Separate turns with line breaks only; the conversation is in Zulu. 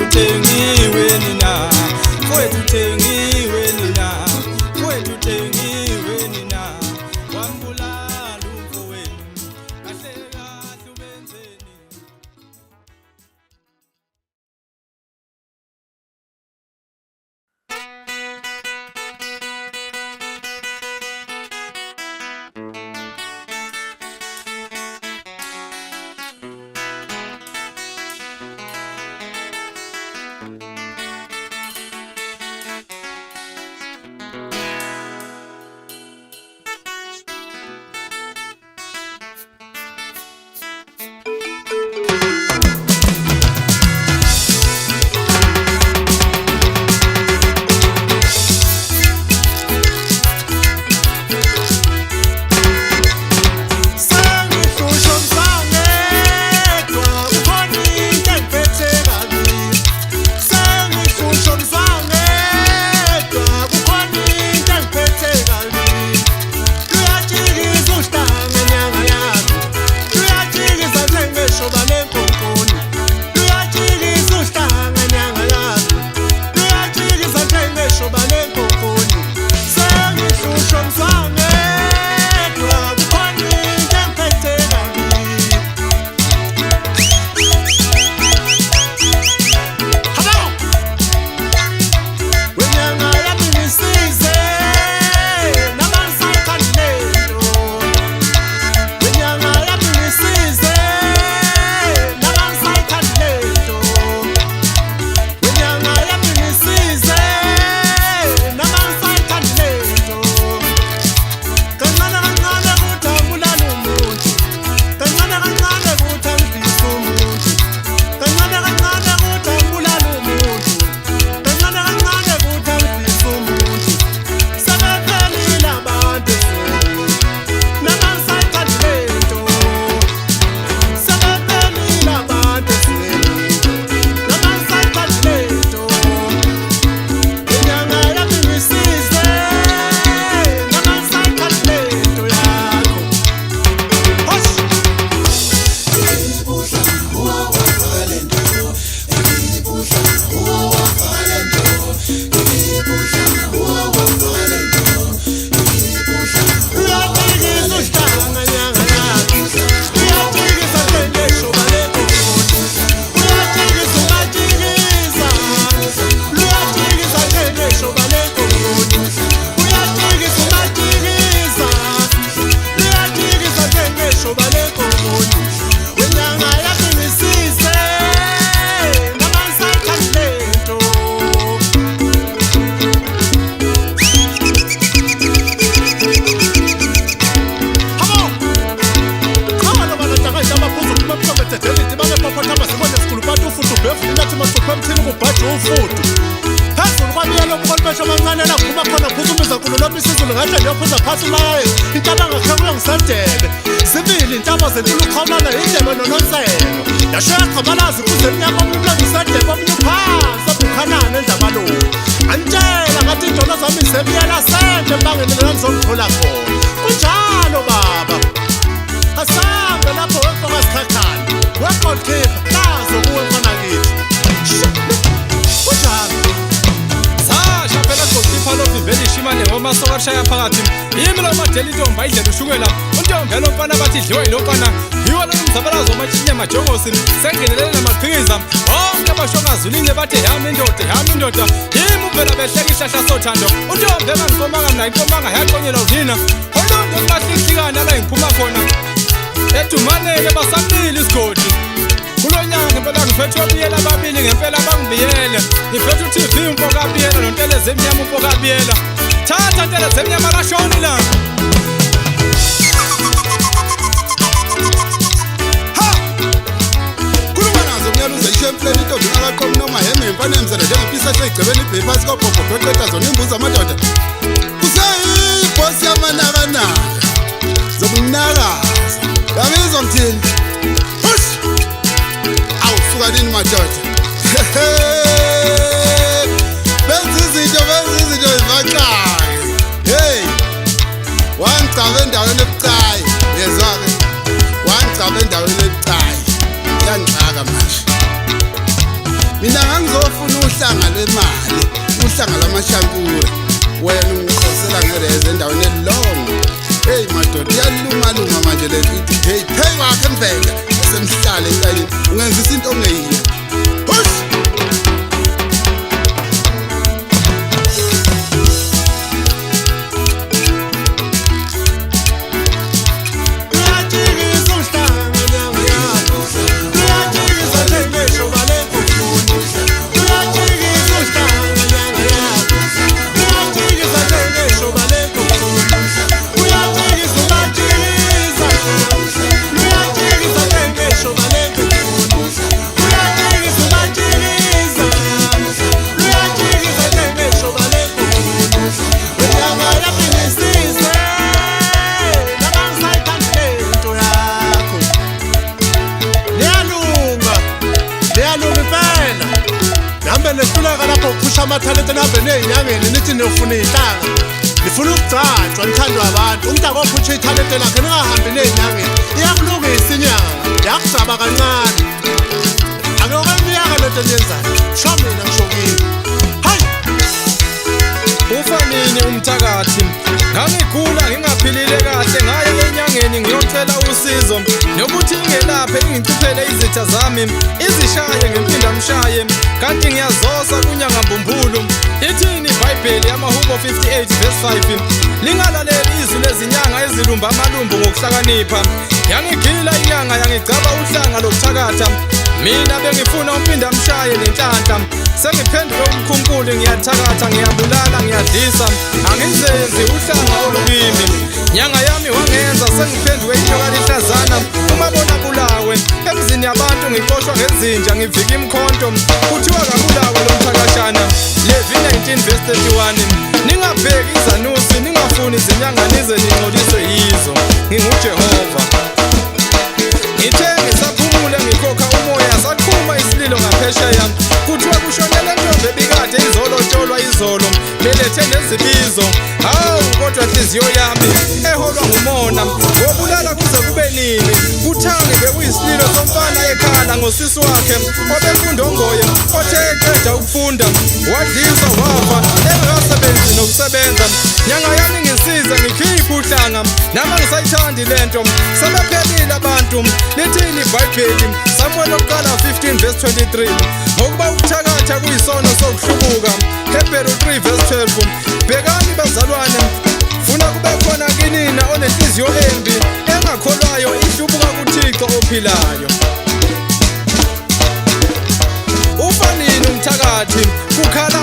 uthengiwe nina, mfowethu uthengiwe nina, mfowethu uthengiwe nina, wambulala umfowenu, kahle kahle ubenzeni.
Mina uhlanga lwemali, uhlanga lamashankura. Wena ungikhosela ngereze endaweni elongo. Hey madoda, iyalunga manje le ithi hey pay wakhe mvela semhlale ekhayeni ungenzisa into ongeyiyo. Push.
Nehluleka lapho uphusha amathalente nabe nezinyangeni nithi nifuna ihlanga nifuna ukugcatshwa nithandwa abantu umuntu akophutsha ithalente lakhe ningahambi nezinyangeni iyakulungisa inyanga yakugcaba kancane akuyokemiyaka lento enyenzayo sho mina ngisho kini hayi
Ufanini umthakathi ngangigula ngingaphilile kahle ngaye enyangeni ngiyocela usizo nokuthi ingelaphe ingiciphele izitha zami izishaye ngempinda mshaye kanti ngiyazosa kunyanga mbumbulu ithini iBhayibheli yamaHubo 58 verse 5 lingalaleli izwi lezinyanga ezilumba amalumbu ngokuhlakanipha yangigila inyanga yangigcaba uhlanga lokuthakatha mina bengifuna umpinda mshaye nenhlanhla sengiphenduke umkhunkulu ngiyathakatha ngiyabulala ngiyadlisa angizenzi uhlanga olubimi nyanga yami wangenza sengiphenduke inyoka lihlazana umabona bulawe emzini yabantu ngiqoshwa ngezinja ngivika imkhonto kuthiwa kabulawe lomthakashana Levi 19 verse 31 ningabheki izanusi ningafuni izinyanga nize ningcoliswe yizo nginguJehova ngithe ngisaphumule ngikhokha umoya saqhuma isililo ngaphesheya kuthiwa kushonele ntombi ebikade izolotsholwa izolo belethe nezibizo hawu kodwa inhliziyo yami eholwa ngumona wobulala kuze kube nini kuthange bekuyisililo somfana ekhala ngosisi wakhe obefundongoye othe eqeda ukufunda wadliswa wafa engakasebenzi nokusebenza nyanga yami ngisize ngikhiphe uhlanga nama ngisayithandi lento sebephelile abantu lithini iBhayibheli Samuel 15 verse 23 ngokuba ukuthakatha kuyisono sokuhlubuka Hebrew 3 verse 12 bhekani bazalwane funa kube khona kinina onenhliziyo embi engakholwayo ihlubuka kuThixo ophilayo Ufanini umthakathi kukhala